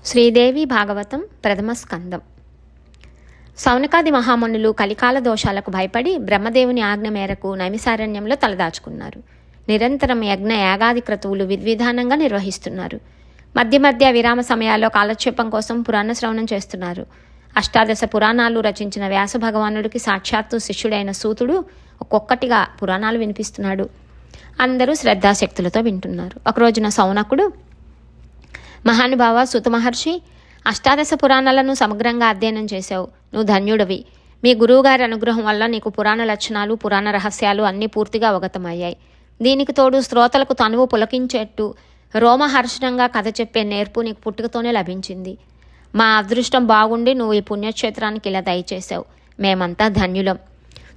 శ్రీదేవి భాగవతం ప్రథమ స్కందం. సౌనకాది మహామునులు కలికాల దోషాలకు భయపడి బ్రహ్మదేవుని ఆజ్ఞ మేరకు నైమిసారణ్యంలో తలదాచుకున్నారు. నిరంతరం యజ్ఞ యాగాది క్రతువులు విధివిధానంగా నిర్వహిస్తున్నారు. మధ్య మధ్య విరామ సమయాల్లో కాలక్షేపం కోసం పురాణ శ్రవణం చేస్తున్నారు. అష్టాదశ పురాణాలు రచించిన వ్యాస భగవానుడికి సాక్షాత్తు శిష్యుడైన సూతుడు ఒక్కొక్కటిగా పురాణాలు వినిపిస్తున్నాడు. అందరూ శ్రద్ధాశక్తులతో వింటున్నారు. ఒకరోజున సౌనకుడు, మహానుభావ సూత మహర్షి, అష్టాదశ పురాణాలను సమగ్రంగా అధ్యయనం చేశావు, నువ్వు ధన్యుడివి. మీ గురువుగారి అనుగ్రహం వల్ల నీకు పురాణ లక్షణాలు, పురాణ రహస్యాలు అన్నీ పూర్తిగా అవగతమయ్యాయి. దీనికి తోడు శ్రోతలకు తనువు పులకించేట్టు రోమహర్షణంగా కథ చెప్పే నేర్పు నీకు పుట్టుకతోనే లభించింది. మా అదృష్టం బాగుండి నువ్వు ఈ పుణ్యక్షేత్రానికి ఇలా దయచేశావు. మేమంతా ధన్యులం.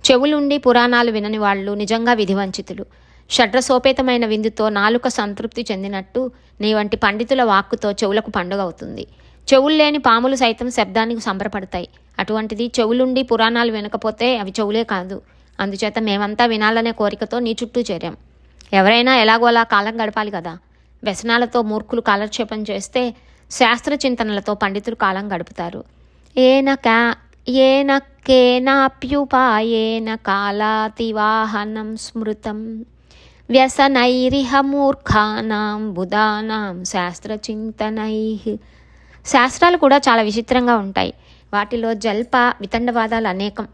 చెవులుండి పురాణాలు వినని వాళ్ళు నిజంగా విధివంచితులు. షడ్రసోపేతమైన విందుతో నాలుక సంతృప్తి చెందినట్టు నీ వంటి పండితుల వాక్కుతో చెవులకు పండుగ అవుతుంది. చెవులు లేని పాములు సైతం శబ్దానికి సంబరపడతాయి. అటువంటిది చెవులుండి పురాణాలు వినకపోతే అవి చెవులే కాదు. అందుచేత మేమంతా వినాలనే కోరికతో నీ చుట్టూ చేరాం. ఎవరైనా ఎలాగోలా కాలం గడపాలి కదా. వ్యసనాలతో మూర్ఖులు కాలక్షేపం చేస్తే శాస్త్ర చింతనలతో పండితులు కాలం గడుపుతారు. ఏనకేనాప్యుపాయేన కాలాతివాహనం స్మృతం వ్యసనైరిహ మూర్ఖానాం బుధానాం శాస్త్రచింతనై. శాస్త్రాలు కూడా చాలా విచిత్రంగా ఉంటాయి. వాటిలో జల్ప వితండవాదాలు అనేకం.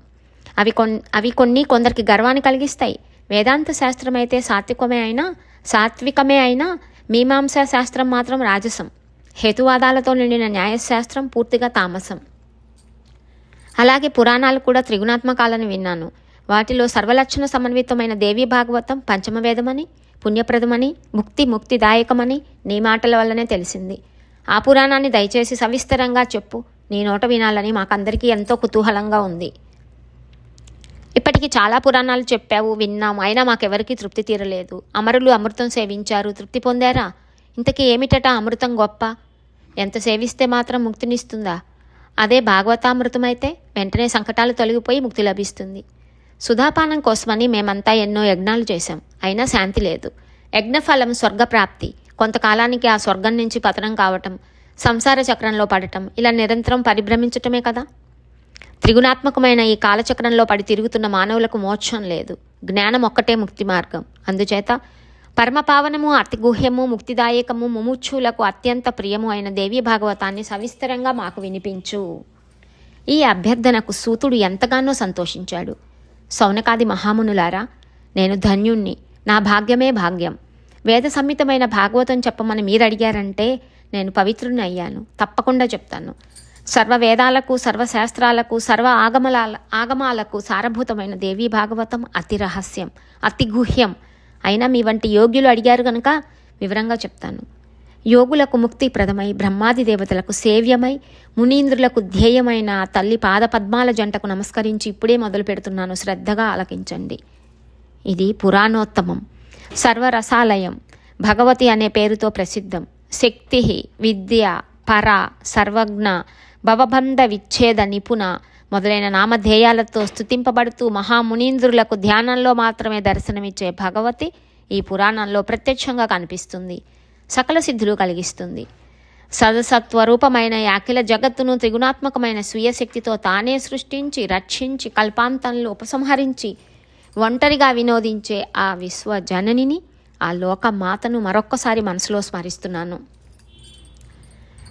అవి కొన్ని కొందరికి గర్వాన్ని కలిగిస్తాయి. వేదాంత శాస్త్రం అయితే సాత్వికమే అయినా మీమాంసా శాస్త్రం మాత్రం రాజసం. హేతువాదాలతో నిండిన న్యాయశాస్త్రం పూర్తిగా తామసం. అలాగే పురాణాలు కూడా త్రిగుణాత్మకాలని విన్నాను. వాటిలో సర్వలక్షణ సమన్వితమైన దేవీ భాగవతం పంచమవేదమని, పుణ్యప్రదమని, ముక్తిదాయకమని నీ మాటల వల్లనే తెలిసింది. ఆ పురాణాన్ని దయచేసి సవిస్తరంగా చెప్పు. నీ నోట వినాలని మాకందరికీ ఎంతో కుతూహలంగా ఉంది. ఇప్పటికీ చాలా పురాణాలు చెప్పావు, విన్నాము. అయినా మాకెవరికీ తృప్తి తీరలేదు. అమరులు అమృతం సేవించారు, తృప్తి పొందారా? ఇంతకీ ఏమిటట అమృతం గొప్ప? ఎంత సేవిస్తే మాత్రం ముక్తినిస్తుందా? అదే భాగవతామృతమైతే వెంటనే సంకటాలు తొలగిపోయి ముక్తి లభిస్తుంది. సుధాపానం కోసమని మేమంతా ఎన్నో యజ్ఞాలు చేశాం. అయినా శాంతి లేదు. యజ్ఞఫలం స్వర్గప్రాప్తి. కొంతకాలానికి ఆ స్వర్గం నుంచి పతనం కావటం, సంసార చక్రంలో పడటం, ఇలా నిరంతరం పరిభ్రమించటమే కదా. త్రిగుణాత్మకమైన ఈ కాలచక్రంలో పడి తిరుగుతున్న మానవులకు మోక్షం లేదు. జ్ఞానం ఒక్కటే ముక్తి మార్గం. అందుచేత పరమపావనము, అతిగుహ్యము, ముక్తిదాయకము, ముముక్షులకు అత్యంత ప్రియము అయిన దేవీ భాగవతాన్ని సవిస్తరంగా మాకు వినిపించు. ఈ అభ్యర్థనకు సూతుడు ఎంతగానో సంతోషించాడు. సౌనకాది మహామునులారా, నేను ధన్యుణ్ణి. నా భాగ్యమే భాగ్యం. వేద సంహితమైన భాగవతం చెప్పమని మీరు అడిగారంటే నేను పవిత్రుని అయ్యాను. తప్పకుండా చెప్తాను. సర్వ వేదాలకు, సర్వశాస్త్రాలకు, సర్వ ఆగమాలకు సారభూతమైన దేవీ భాగవతం అతి రహస్యం, అతి గుహ్యం. అయినా మీ వంటి యోగ్యులు అడిగారు కనుక వివరంగా చెప్తాను. యోగులకు ముక్తిప్రదమై, బ్రహ్మాది దేవతలకు సేవ్యమై, మునీంద్రులకు ధ్యేయమైన తల్లి పాదపద్మాల జంటకు నమస్కరించి ఇప్పుడే మొదలు పెడుతున్నాను. శ్రద్ధగా ఆలకించండి. ఇది పురాణోత్తమం, సర్వరసాలయం, భగవతి అనే పేరుతో ప్రసిద్ధం. శక్తి, విద్య, పర, సర్వజ్ఞ, భవబంధ విచ్ఛేద నిపుణ మొదలైన నామధేయాలతో స్తుతింపబడుతూ మహామునీంద్రులకు ధ్యానంలో మాత్రమే దర్శనమిచ్చే భగవతి ఈ పురాణంలో ప్రత్యక్షంగా కనిపిస్తుంది. సకల సిద్ధులు కలిగిస్తుంది. సదసత్వరూపమైన అఖిల జగత్తును త్రిగుణాత్మకమైన స్వీయ శక్తితో తానే సృష్టించి, రక్షించి, కల్పాంతంలో ఉపసంహరించి, ఒంటరిగా వినోదించే ఆ విశ్వజననిని, ఆ లోకమాతను మరొక్కసారి మనసులో స్మరిస్తున్నాను.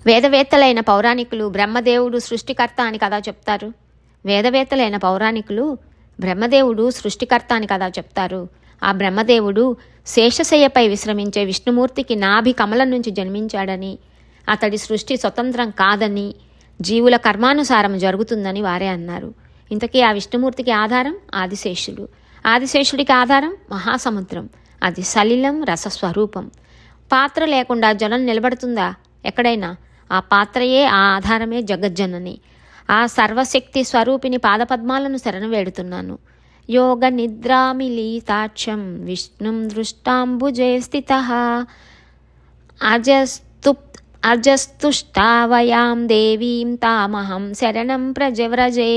వేదవేత్తలైన పౌరాణికులు బ్రహ్మదేవుడు సృష్టికర్త అని కదా చెప్తారు. వేదవేత్తలైన పౌరాణికులు బ్రహ్మదేవుడు సృష్టికర్త అని కదా చెప్తారు. ఆ బ్రహ్మదేవుడు శేషశయ్యపై విశ్రమించే విష్ణుమూర్తికి నాభి కమలం నుంచి జన్మించాడని, అతడి సృష్టి స్వతంత్రం కాదని, జీవుల కర్మానుసారం జరుగుతుందని వారే అన్నారు. ఇంతకీ ఆ విష్ణుమూర్తికి ఆధారం ఆదిశేషుడు. ఆదిశేషుడికి ఆధారం మహాసముద్రం. అది సలిలం, రసస్వరూపం. పాత్ర లేకుండా జలం నిలబడుతుందా ఎక్కడైనా? ఆ పాత్రయే, ఆ ఆధారమే జగజ్జనని. ఆ సర్వశక్తి స్వరూపిణి పాదపద్మాలను శరణు వేడుతున్నాను. యోగ నిద్రామిలీతాక్షం విష్ణుం దృష్టాంబుజే స్థితః అజస్తుష్టావయాం దేవీం తామహం శరణం ప్రజవ్రజే.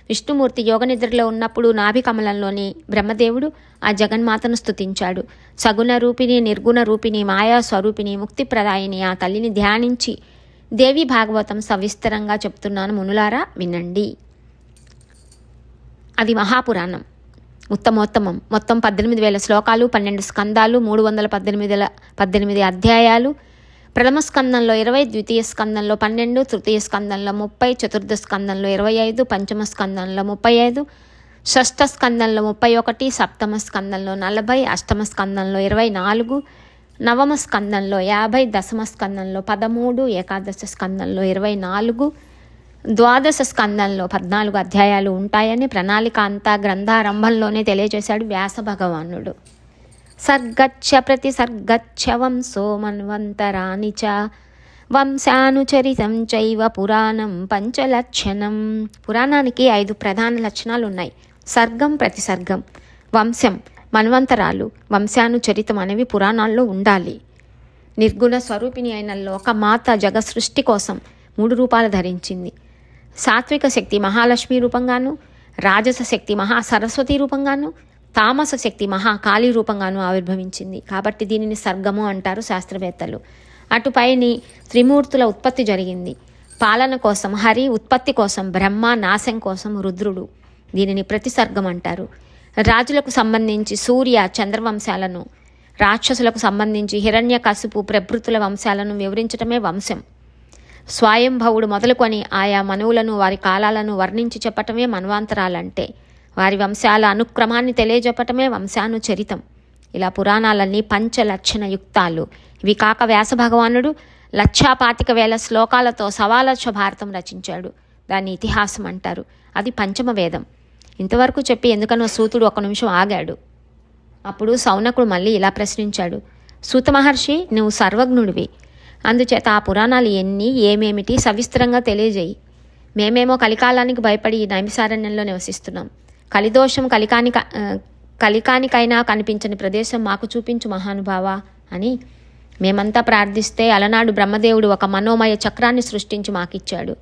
విష్ణుమూర్తి యోగనిద్రలో ఉన్నప్పుడు నాభి కమలంలోని బ్రహ్మదేవుడు ఆ జగన్మాతను స్తుతించాడు. సగుణ రూపిణి, నిర్గుణ రూపిణి, మాయా స్వరూపిణి, ముక్తిప్రదాయిని ఆ తల్లిని ధ్యానించి దేవి భాగవతం సవిస్తరంగా చెప్తున్నాను, మునులారా వినండి. అది మహాపురాణం, ఉత్తమోత్తమం. మొత్తం 18,000 శ్లోకాలు, 12 స్కందాలు, 318 అధ్యాయాలు. ప్రథమ స్కందంలో 20, ద్వితీయ స్కందంలో 12, తృతీయ స్కందంలో 30, చతుర్థ స్కందంలో 25, పంచమ స్కందంలో 35, షష్ఠ స్కందంలో 31, సప్తమ స్కందంలో 40, అష్టమ స్కందంలో 24, నవమ స్కందంలో 50, దశమ స్కందంలో 13, ఏకాదశ స్కందంలో 24, ద్వాదశ స్కందంలో 14 అధ్యాయాలు ఉంటాయని ప్రణాళిక అంతా గ్రంథారంభంలోనే తెలియజేశాడు వ్యాస భగవానుడు. సర్గచ్చ ప్రతిసర్గచ్చ వంశో మన్వంతరాని చ వంశానుచరితం చైవ పురాణం పంచలక్షణం. పురాణానికి 5 ప్రధాన లక్షణాలు ఉన్నాయి. సర్గం, ప్రతిసర్గం, వంశం, మన్వంతరాలు, వంశానుచరితం అనేవి పురాణాల్లో ఉండాలి. నిర్గుణ స్వరూపిణి అయిన లోకమాత జగ సృష్టి కోసం 3 రూపాలు ధరించింది. సాత్విక శక్తి మహాలక్ష్మి రూపంగాను, రాజస శక్తి మహాసరస్వతి రూపంగాను, తామస శక్తి మహాకాళీ రూపంగాను ఆవిర్భవించింది. కాబట్టి దీనిని సర్గము అంటారు శాస్త్రవేత్తలు. అటుపైని త్రిమూర్తుల ఉత్పత్తి జరిగింది. పాలన కోసం హరి, ఉత్పత్తి కోసం బ్రహ్మ, నాశం కోసం రుద్రుడు. దీనిని ప్రతిసర్గం అంటారు. రాజులకు సంబంధించి సూర్య చంద్రవంశాలను, రాక్షసులకు సంబంధించి హిరణ్యకశిపు ప్రభృతుల వంశాలను వివరించటమే వంశం. స్వయంభవుడు మొదలుకొని ఆయా మనువులను, వారి కాలాలను వర్ణించి చెప్పటమే మన్వాంతరాలంటే. వారి వంశాల అనుక్రమాన్ని తెలియజెప్పటమే వంశానుచరితం. ఇలా పురాణాలన్నీ పంచలక్షణ యుక్తాలు. ఇవి కాక వ్యాస భగవానుడు 1,25,000 శ్లోకాలతో 1,15,000 భారతం రచించాడు. దాన్ని ఇతిహాసం అంటారు. అది పంచమ వేదం. ఇంతవరకు చెప్పి ఎందుకనో సూతుడు 1 నిమిషం ఆగాడు. అప్పుడు సౌనకుడు మళ్ళీ ఇలా ప్రశ్నించాడు, సూత మహర్షి, నువ్వు సర్వజ్ఞుడివి, అందుచేత ఆ పురాణాలు ఎన్ని, ఏమేమిటి సవిస్తరంగా తెలియజేయి. మేమేమో కలికాలానికి భయపడి ఈ నైమిసారణ్యంలో నివసిస్తున్నాం. కలిదోషం కలికానికైనా కనిపించని ప్రదేశం మాకు చూపించు మహానుభావ అని మేమంతా ప్రార్థిస్తే అలనాడు బ్రహ్మదేవుడు ఒక మనోమయ చక్రాన్ని సృష్టించి మాకిచ్చాడు.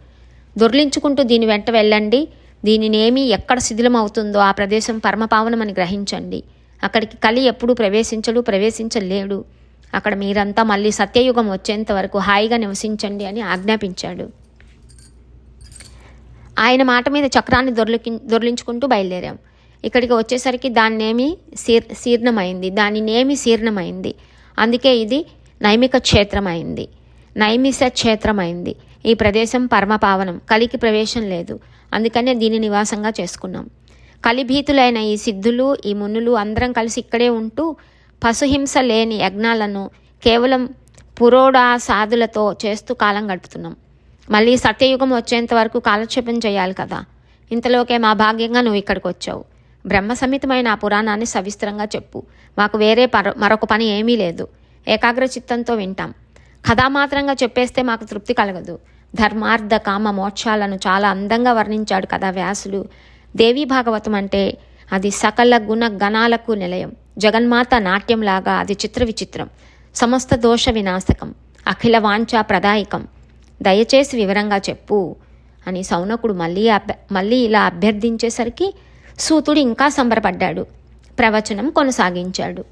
దొర్లించుకుంటూ దీని వెంట వెళ్ళండి, దీనినేమి ఎక్కడ శిథిలం అవుతుందో ఆ ప్రదేశం పరమపావనమని గ్రహించండి. అక్కడికి కలి ఎప్పుడూ ప్రవేశించలేడు. అక్కడ మీరంతా మళ్ళీ సత్యయుగం వచ్చేంత వరకు హాయిగా నివసించండి అని ఆజ్ఞాపించాడు. ఆయన మాట మీద చక్రాన్ని దొర్లించుకుంటూ బయలుదేరాం. ఇక్కడికి వచ్చేసరికి దానినేమి శీర్ణమైంది. అందుకే ఇది నైమిష క్షేత్రమైంది. ఈ ప్రదేశం పరమపావనం, కలికి ప్రవేశం లేదు. అందుకనే దీని నివాసంగా చేసుకున్నాం. కలిభీతులైన ఈ సిద్ధులు, ఈ మునులు అందరం కలిసి ఇక్కడే ఉంటూ పశుహింస లేని యజ్ఞాలను కేవలం పురోడా సాధులతో చేస్తూ కాలం గడుపుతున్నాం. మళ్ళీ సత్యయుగం వచ్చేంత వరకు కాలక్షేపం చేయాలి కదా. ఇంతలోకే మా భాగ్యంగా నువ్వు ఇక్కడికి వచ్చావు. బ్రహ్మ సమితమైన ఆ పురాణాన్ని సవిస్తరంగా చెప్పు. మాకు వేరే మరొక పని ఏమీ లేదు. ఏకాగ్ర చిత్తంతో వింటాం. కథామాత్రంగా చెప్పేస్తే మాకు తృప్తి కలగదు. ధర్మార్థ కామ మోక్షాలను చాలా అందంగా వర్ణించాడు కదా వ్యాసుడు. దేవీ భాగవతం అంటే అది సకల గుణ గణాలకు నిలయం. జగన్మాత నాట్యంలాగా అది చిత్ర విచిత్రం, సమస్త దోష వినాశకం, అఖిల వాంఛా ప్రదాయకం. దయచేసి వివరంగా చెప్పు అని సౌనకుడు మళ్ళీ ఇలా అభ్యర్థించేసరికి సూతుడు ఇంకా సంబరపడ్డాడు. ప్రవచనం కొనసాగించాడు.